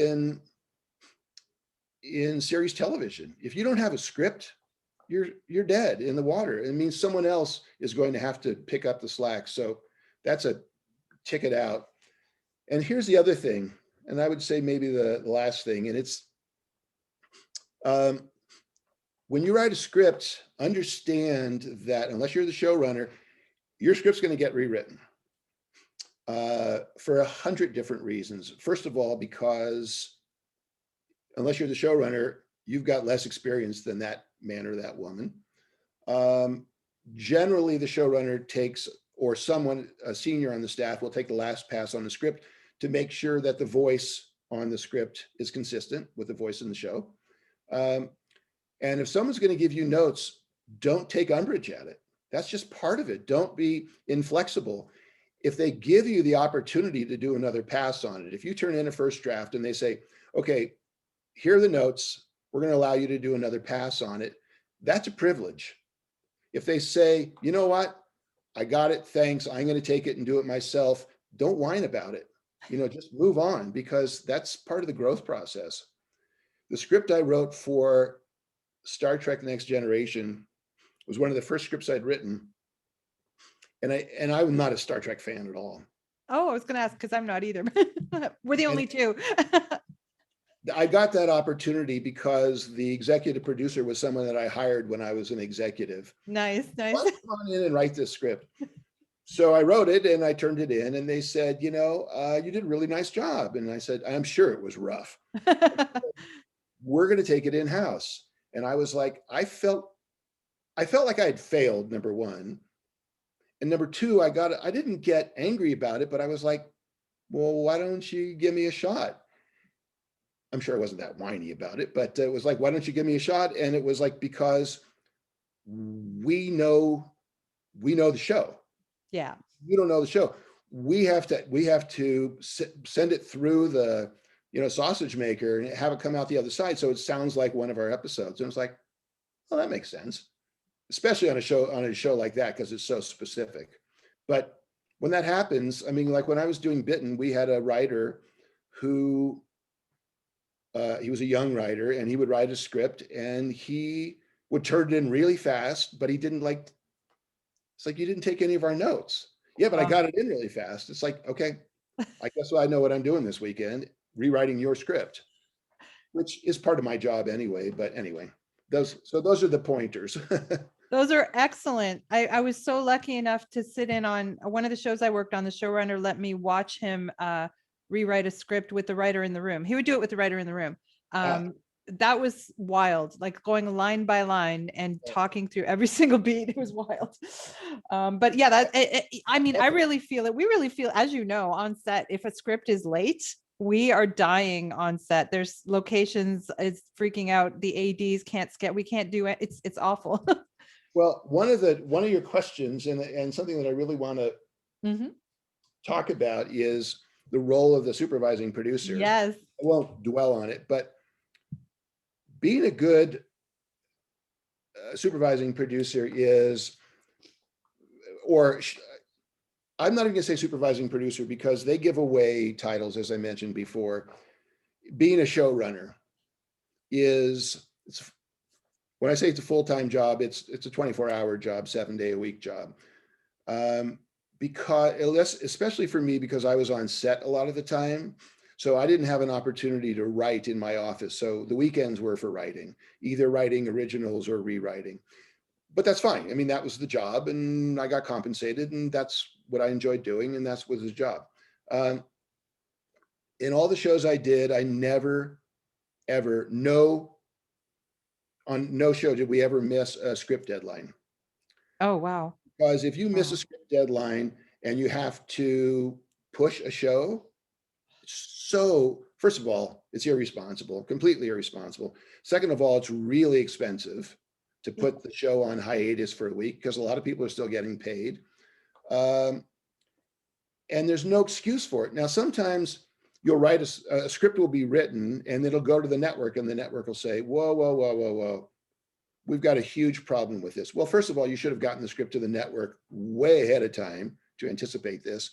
in series television. If you don't have a script, you're dead in the water. It means someone else is going to have to pick up the slack. So that's a ticket out. And here's the other thing, and I would say maybe the last thing, and it's when you write a script, understand that unless you're the showrunner, your script's going to get rewritten for 100 different reasons. First of all, because unless you're the showrunner, you've got less experience than that man or that woman. Generally, the showrunner takes, or someone, a senior on the staff, will take the last pass on the script to make sure that the voice on the script is consistent with the voice in the show. And if someone's going to give you notes, don't take umbrage at it. That's just part of it. Don't be inflexible. If they give you the opportunity to do another pass on it, if you turn in a first draft and they say, okay, here are the notes, we're going to allow you to do another pass on it, that's a privilege. If they say, you know what, I got it, thanks, I'm going to take it and do it myself, don't whine about it. Just move on, because that's part of the growth process. The script I wrote for Star Trek Next Generation was one of the first scripts I'd written. And I'm not a Star Trek fan at all. Oh, I was going to ask, because I'm not either. We're the only two. I got that opportunity because the executive producer was someone that I hired when I was an executive. Nice. Come on in and write this script. So I wrote it and I turned it in, and they said, you did a really nice job. And I said, I'm sure it was rough. We're going to take it in-house. And I was like, I felt like I had failed, number one. And number two, I didn't get angry about it, but I was like, well, why don't you give me a shot? I'm sure I wasn't that whiny about it, but it was like, why don't you give me a shot? And it was like, because we know the show. Yeah. You don't know the show. We have to send it through the, sausage maker and have it come out the other side. So it sounds like one of our episodes. And it's like, well, that makes sense, especially on a show like that, because it's so specific. But when that happens, I mean, like when I was doing Bitten, we had a writer who, he was a young writer, and he would write a script and he would turn it in really fast, but it's like, you didn't take any of our notes. Yeah, but I got it in really fast. It's like, okay, I guess I know what I'm doing this weekend, rewriting your script, which is part of my job anyway. But anyway, those are the pointers. Those are excellent. I was so lucky enough to sit in on one of the shows I worked on. The showrunner let me watch him rewrite a script with the writer in the room. He would do it with the writer in the room. That was wild, like going line by line and talking through every single beat. It was wild. But yeah, I mean, I really feel it. We really feel, as you know, on set, if a script is late, we are dying on set. There's locations, it's freaking out. The ADs can't we can't do it. It's awful. Well, one of your questions, and something that I really want to talk about, is the role of the supervising producer. Yes. I won't dwell on it, but being a good supervising producer is, I'm not even gonna say supervising producer, because they give away titles, as I mentioned before. Being a showrunner when I say it's a full-time job, it's a 24-hour job, 7-day-a-week job. Because, especially for me, because I was on set a lot of the time, so I didn't have an opportunity to write in my office. So the weekends were for writing, either writing originals or rewriting. But that's fine. I mean, that was the job, and I got compensated, and that's what I enjoyed doing, and that's was the job. In all the shows I did, I never, ever, on no show did we ever miss a script deadline. Oh, wow. Because if you miss a script deadline and you have to push a show, so first of all, it's irresponsible, completely irresponsible. Second of all, it's really expensive to put the show on hiatus for a week, because a lot of people are still getting paid. And there's no excuse for it. Now, sometimes you'll write a script will be written, and it'll go to the network, and the network will say, whoa, whoa, whoa, whoa, whoa. We've got a huge problem with this. Well, first of all, you should have gotten the script to the network way ahead of time to anticipate this.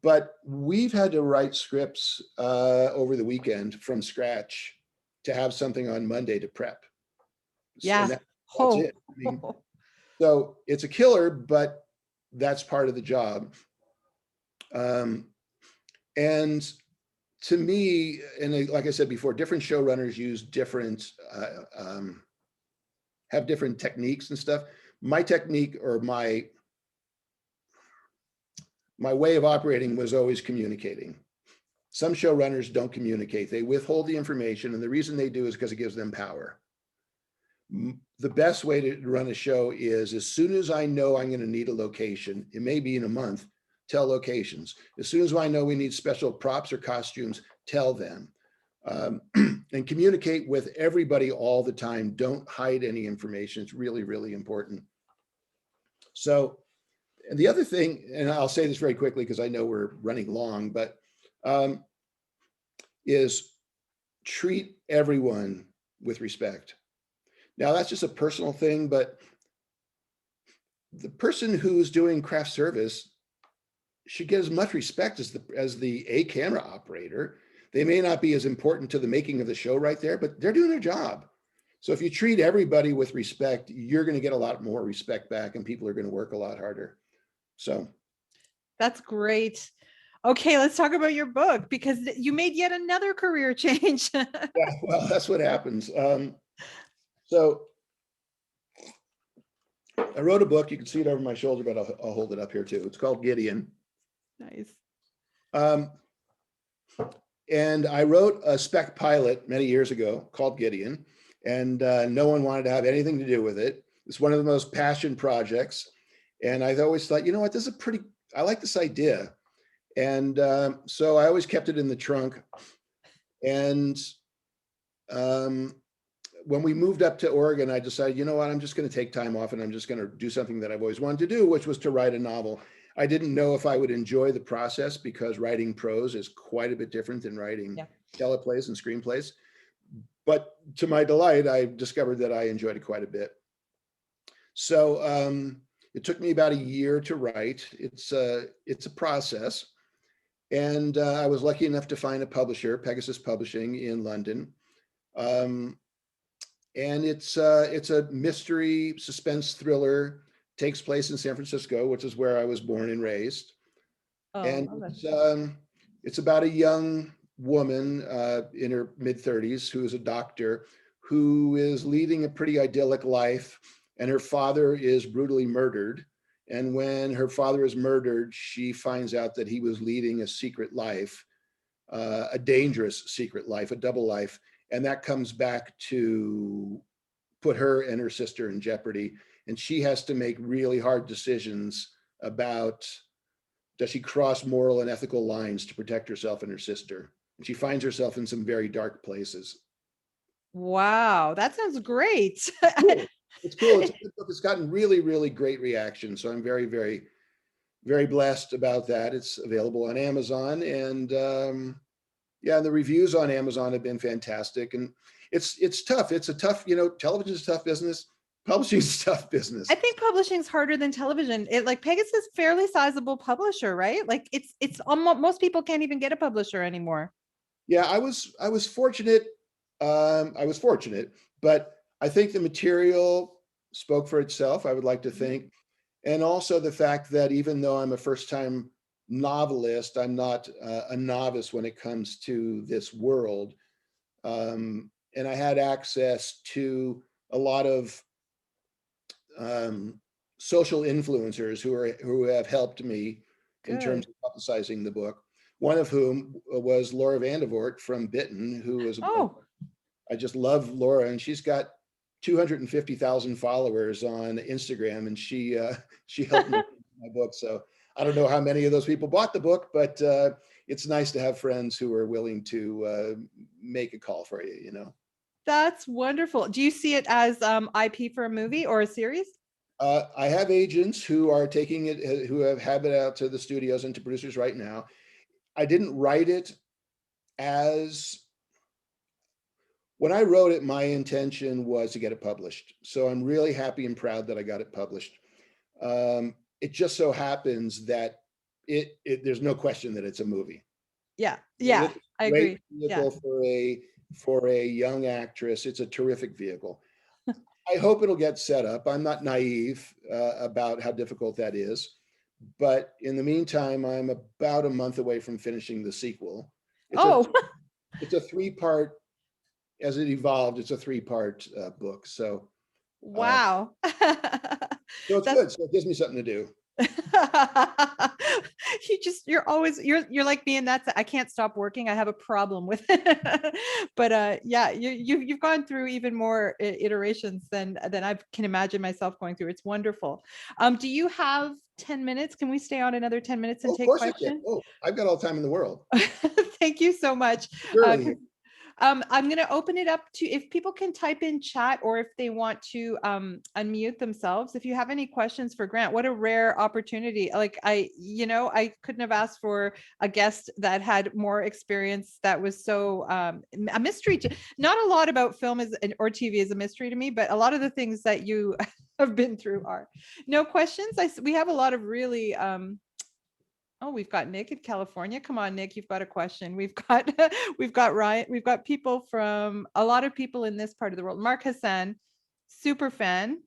But we've had to write scripts over the weekend from scratch to have something on Monday to prep. Yeah. That's it. I mean, so it's a killer, but that's part of the job. And to me, and like I said before, different showrunners use different, have different techniques and stuff. My technique, or my way of operating, was always communicating. Some showrunners don't communicate. They withhold the information, and the reason they do is because it gives them power. The best way to run a show is, as soon as I know I'm going to need a location, it may be in a month, tell locations. As soon as I know we need special props or costumes, tell them. And communicate with everybody all the time. Don't hide any information. It's really, really important. So, and the other thing, and I'll say this very quickly because I know we're running long, but is treat everyone with respect. Now, that's just a personal thing, but the person who's doing craft service should get as much respect as the A camera operator. They may not be as important to the making of the show right there, but they're doing their job. So if you treat everybody with respect, you're going to get a lot more respect back, and people are going to work a lot harder. So that's great. Okay, let's talk about your book, because you made yet another career change. Yeah, well, that's what happens. So I wrote a book. You can see it over my shoulder, but I'll hold it up here too. It's called Gideon. Nice. And I wrote a spec pilot many years ago called Gideon, and no one wanted to have anything to do with it. It's one of the most passionate projects. And I've always thought, you know what, this is I like this idea. And so I always kept it in the trunk. And when we moved up to Oregon, I decided, you know what, I'm just going to take time off and I'm just going to do something that I've always wanted to do, which was to write a novel. I didn't know if I would enjoy the process because writing prose is quite a bit different than writing teleplays and screenplays. But to my delight, I discovered that I enjoyed it quite a bit. So it took me about a year to write. It's a process. And I was lucky enough to find a publisher, Pegasus Publishing in London. And it's a mystery suspense thriller, takes place in San Francisco, which is where I was born and raised. And it's about a young woman in her mid-30s who is a doctor who is leading a pretty idyllic life, and her father is brutally murdered. And when her father is murdered, she finds out that he was leading a secret life, a dangerous secret life, a double life. And that comes back to put her and her sister in jeopardy. And she has to make really hard decisions about, does she cross moral and ethical lines to protect herself and her sister? And she finds herself in some very dark places. Wow, that sounds great. Cool. It's cool. It's a good book. It's gotten really, really great reaction. So I'm very, very, very blessed about that. It's available on Amazon, and yeah, the reviews on Amazon have been fantastic. And it's tough. It's a tough, television is a tough business. Publishing is a tough business. I think publishing is harder than television. Like Pegasus, fairly sizable publisher, right? Like it's almost, most people can't even get a publisher anymore. Yeah, I was fortunate. But I think the material spoke for itself, I would like to think. And also the fact that even though I'm a first-time novelist, I'm not a novice when it comes to this world. And I had access to a lot of social influencers who have helped me in terms of publicizing the book. One of whom was Laura Vandervoort from Bitten, who is, I just love Laura, and she's got 250,000 followers on Instagram, and she helped me with my book. So I don't know how many of those people bought the book, but it's nice to have friends who are willing to make a call for you, That's wonderful. Do you see it as IP for a movie or a series? I have agents who are taking it, who have it out to the studios and to producers right now. I didn't write it as, when I wrote it, my intention was to get it published. So I'm really happy and proud that I got it published. It just so happens that there's no question that it's a movie. Yeah, I agree. Vehicle for a young actress. It's a terrific vehicle. I hope it'll get set up. I'm not naive about how difficult that is. But in the meantime, I'm about a month away from finishing the sequel. It's a three-part, as it evolved, it's a three-part book. So wow. So it's good. So it gives me something to do. You're like me, and that's, I can't stop working. I have a problem with it. But yeah, you've gone through even more iterations than I can imagine myself going through. It's wonderful. Do you have 10 minutes? Can we stay on another 10 minutes and take questions? Oh, I've got all the time in the world. Thank you so much. I'm going to open it up to, if people can type in chat, or if they want to unmute themselves. If you have any questions for Grant, what a rare opportunity. Like I couldn't have asked for a guest that had more experience, that was so a mystery to, not a lot about film or TV is a mystery to me, but a lot of the things that you have been through are. No questions? We have a lot of really oh, we've got Nick in California. Come on, Nick, you've got a question. We've got Ryan. We've got people from, a lot of people in this part of the world. Mark Hassan, super fan.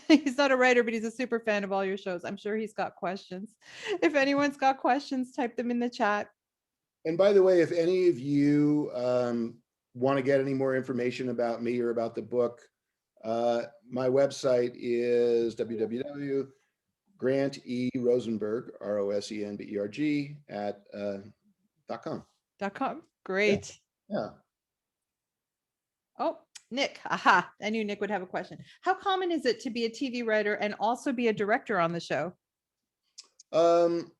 He's not a writer, but he's a super fan of all your shows. I'm sure he's got questions. If anyone's got questions, type them in the chat. And by the way, if any of you want to get any more information about me or about the book, my website is Grant E. Rosenberg, Rosenberg .com. Great. Yeah. Oh, Nick. Aha. I knew Nick would have a question. How common is it to be a TV writer and also be a director on the show? Um,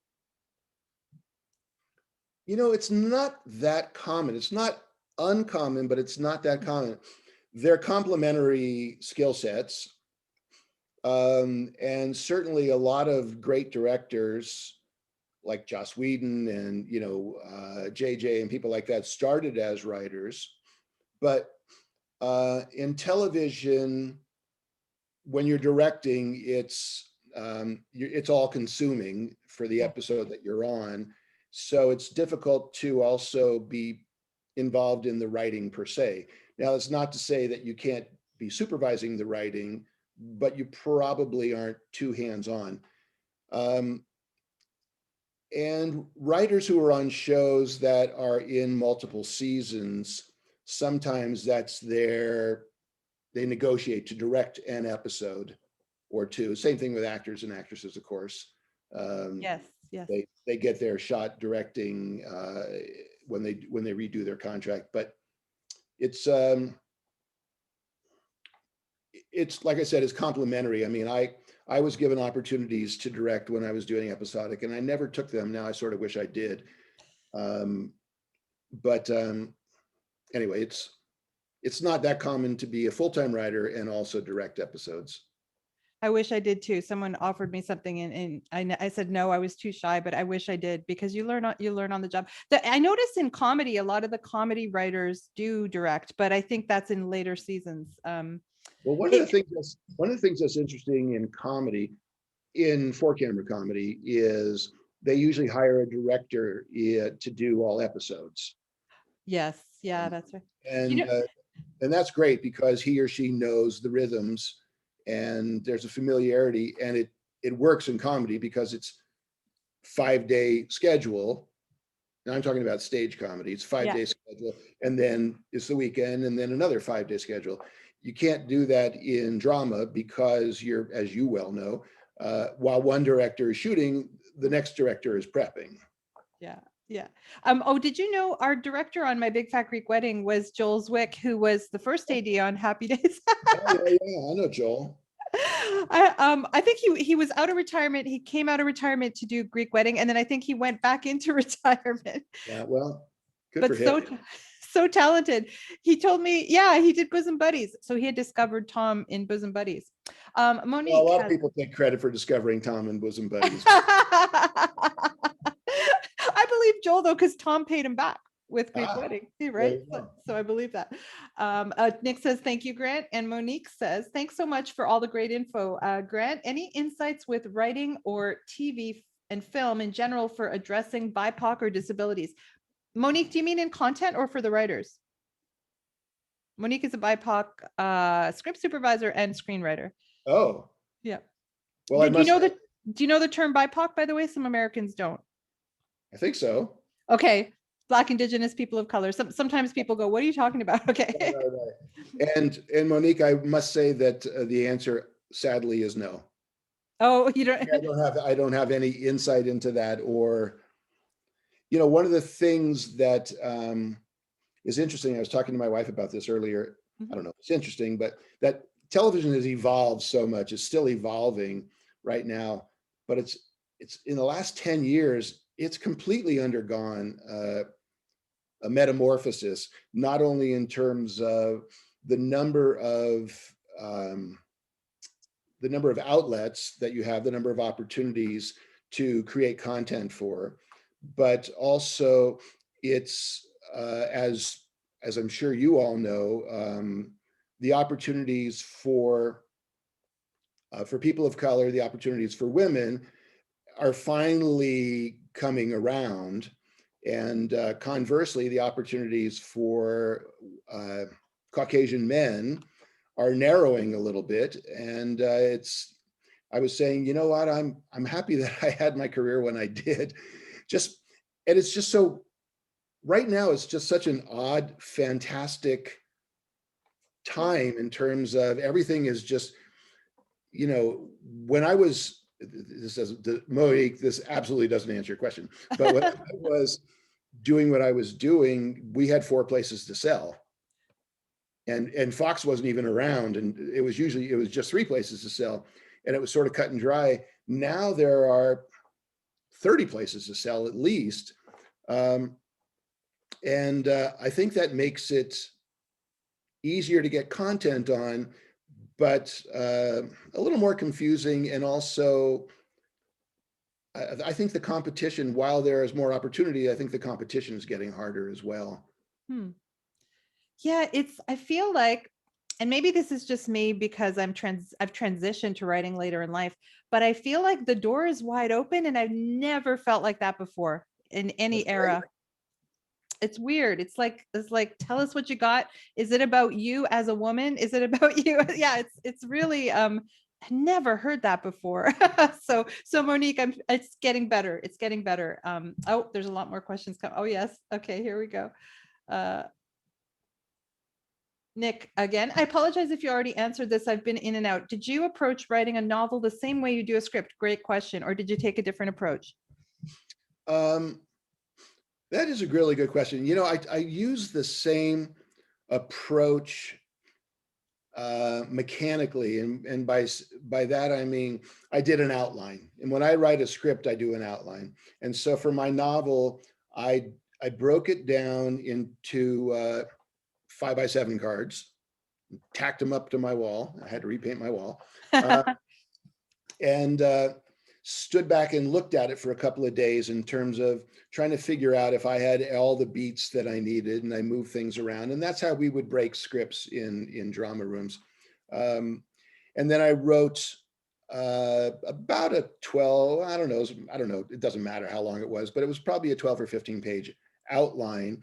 it's not that common. It's not uncommon, but it's not that common. They're complementary skill sets. And certainly a lot of great directors like Joss Whedon and, JJ and people like that started as writers. But in television, when you're directing, it's all consuming for the episode that you're on. So it's difficult to also be involved in the writing per se. Now, it's not to say that you can't be supervising the writing, but you probably aren't too hands-on. And writers who are on shows that are in multiple seasons, sometimes they negotiate to direct an episode or two. Same thing with actors and actresses, of course. Yes, yes. They get their shot directing when they redo their contract. But it's like I said, it's complementary. I mean, I was given opportunities to direct when I was doing episodic, and I never took them. Now I sort of wish I did. But anyway, it's not that common to be a full-time writer and also direct episodes. I wish I did too. Someone offered me something and I said no, I was too shy, but I wish I did, because you learn on the job. I notice in comedy, a lot of the comedy writers do direct, but I think that's in later seasons. Well, one of the things that's interesting in comedy, in four-camera comedy, is they usually hire a director to do all episodes. Yes, yeah, that's right. And that's great because he or she knows the rhythms and there's a familiarity, and it works in comedy because it's 5-day schedule. Now I'm talking about stage comedy. It's 5-day schedule, and then it's the weekend, and then another 5-day schedule. You can't do that in drama because as you well know, while one director is shooting, the next director is prepping. Yeah. Yeah. Oh, did you know our director on My Big Fat Greek Wedding was Joel Zwick, who was the first AD on Happy Days? Yeah, I know Joel. I think he was out of retirement. He came out of retirement to do Greek Wedding, and then I think he went back into retirement. Yeah, well, good for him. So talented. He told me, yeah, he did Bosom Buddies. So he had discovered Tom in Bosom Buddies. Monique. Well, a lot of people take credit for discovering Tom in Bosom Buddies. I believe Joel though, because Tom paid him back with Greek Wedding, right? So I believe that. Nick says, thank you, Grant. And Monique says, thanks so much for all the great info. Grant, any insights with writing or TV and film in general for addressing BIPOC or disabilities? Monique, do you mean in content or for the writers? Monique is a BIPOC script supervisor and screenwriter. Oh. Yeah. Well, do you know the term BIPOC, by the way? Some Americans don't. I think so. Okay. Black, Indigenous, people of color. Sometimes people go, what are you talking about? Okay. Right. And Monique, I must say that the answer sadly is no. Oh, you don't. I don't have any insight into that. Or, one of the things that is interesting, I was talking to my wife about this earlier. I don't know if it's interesting, but that television has evolved so much. It's still evolving right now, but it's in the last 10 years, it's completely undergone a metamorphosis, not only in terms of the number of outlets that you have, the number of opportunities to create content for, but also it's as I'm sure you all know, the opportunities for people of color, the opportunities for women are finally coming around. And conversely, the opportunities for Caucasian men are narrowing a little bit. And I was saying, you know what, I'm happy that I had my career when I did. And it's just so, right now, it's just such an odd, fantastic time in terms of everything is just, when I was, this absolutely doesn't answer your question, but when I was doing what I was doing, we had 4 places to sell. And Fox wasn't even around, and it was just 3 places to sell, and it was sort of cut and dry. Now there are 30 places to sell at least. And I think that makes it easier to get content on, but a little more confusing. And also, I think the competition, while there is more opportunity, I think the competition is getting harder as well. Yeah, I feel like, and maybe this is just me because I've transitioned to writing later in life, but I feel like the door is wide open, and I've never felt like that before in any era. It's weird. It's like, tell us what you got. Is it about you as a woman? Is it about you? Yeah, it's really, I never heard that before. So Monique, it's getting better. It's getting better. Oh, there's a lot more questions coming. Oh yes. Okay, here we go. Nick, again, I apologize if you already answered this. I've been in and out. Did you approach writing a novel the same way you do a script? Great question. Or did you take a different approach? That is a really good question. You know, I use the same approach mechanically, and by that I mean I did an outline. And when I write a script, I do an outline. And so for my novel, I broke it down into 5x7 cards, tacked them up to my wall. I had to repaint my wall, and stood back and looked at it for a couple of days in terms of trying to figure out if I had all the beats that I needed, and I moved things around. And that's how we would break scripts in drama rooms. And then I wrote about a 12, I don't know, it doesn't matter how long it was, but it was probably a 12 or 15 page outline.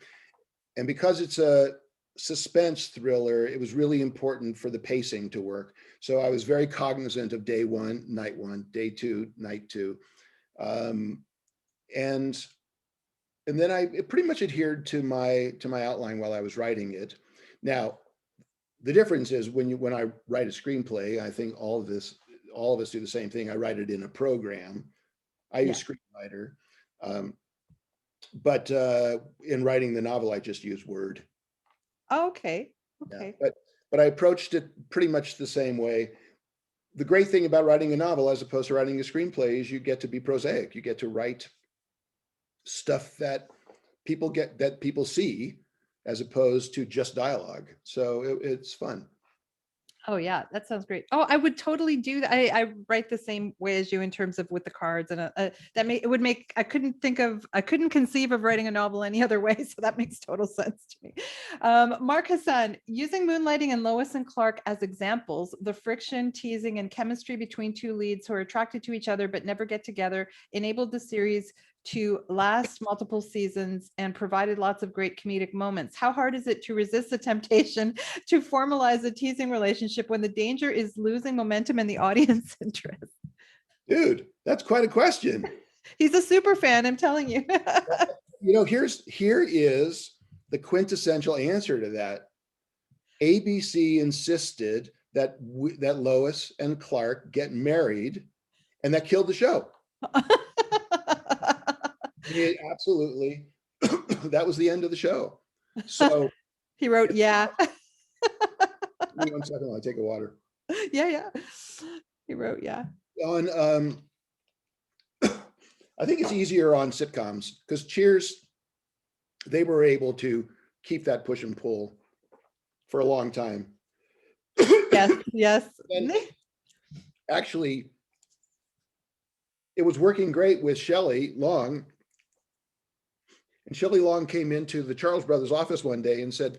And because it's a suspense thriller, it was really important for the pacing to work. So I was very cognizant of day one, night one, day two, night two. And then I pretty much adhered to my outline while I was writing it. Now, the difference is when I write a screenplay, I think all of us do the same thing. I write it in a program. I use Screenwriter. But in writing the novel, I just use Word. Okay. Yeah, but I approached it pretty much the same way. The great thing about writing a novel as opposed to writing a screenplay is you get to be prosaic. You get to write stuff that people see, as opposed to just dialogue. So it's fun. Oh yeah, that sounds great. Oh, I would totally do that. I write the same way as you in terms of with the cards, and I couldn't conceive of writing a novel any other way. So that makes total sense to me. Mark Hassan, using Moonlighting and Lois and Clark as examples, the friction, teasing, and chemistry between two leads who are attracted to each other but never get together enabled the series to last multiple seasons and provided lots of great comedic moments. How hard is it to resist the temptation to formalize a teasing relationship when the danger is losing momentum and the audience interest? Dude, that's quite a question. He's a super fan, I'm telling you. You know, here is the quintessential answer to that. ABC insisted that Lois and Clark get married, and that killed the show. It absolutely, that was the end of the show. So he wrote, yeah. Give me 1 second while I take a water. Yeah. He wrote, yeah. On, I think it's easier on sitcoms because Cheers, they were able to keep that push and pull for a long time. Yes. And actually, it was working great with Shelley Long. And Shelley Long came into the Charles Brothers office one day and said,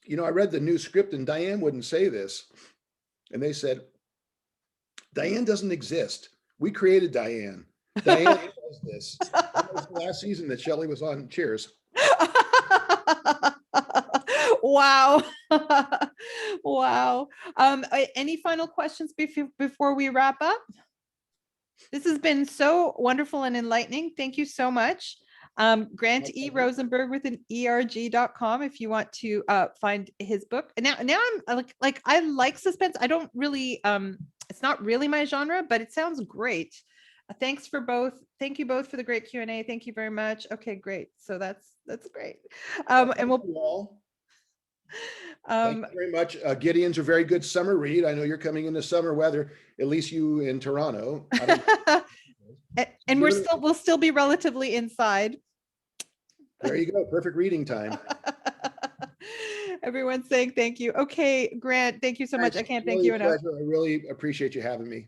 you know, I read the new script and Diane wouldn't say this. And they said, Diane doesn't exist. We created Diane. Diane does this. That was the last season that Shelley was on Cheers. Wow. Wow. Any final questions before we wrap up? This has been so wonderful and enlightening. Thank you so much. Grant E. Rosenberg with an ERG.com if you want to find his book. And now I'm like I like suspense. I don't really it's not really my genre, but it sounds great. Thanks for both. Thank you both for the great Q&A. Thank you very much. Okay, great. So that's great. And we'll thank you very much. Gideon's a very good summer read. I know you're coming into summer weather, at least you in Toronto. And we'll still be relatively inside. There you go. Perfect reading time. Everyone's saying thank you. Okay, Grant, thank you so much. I can't thank Really you a enough. pleasure. I really appreciate you having me.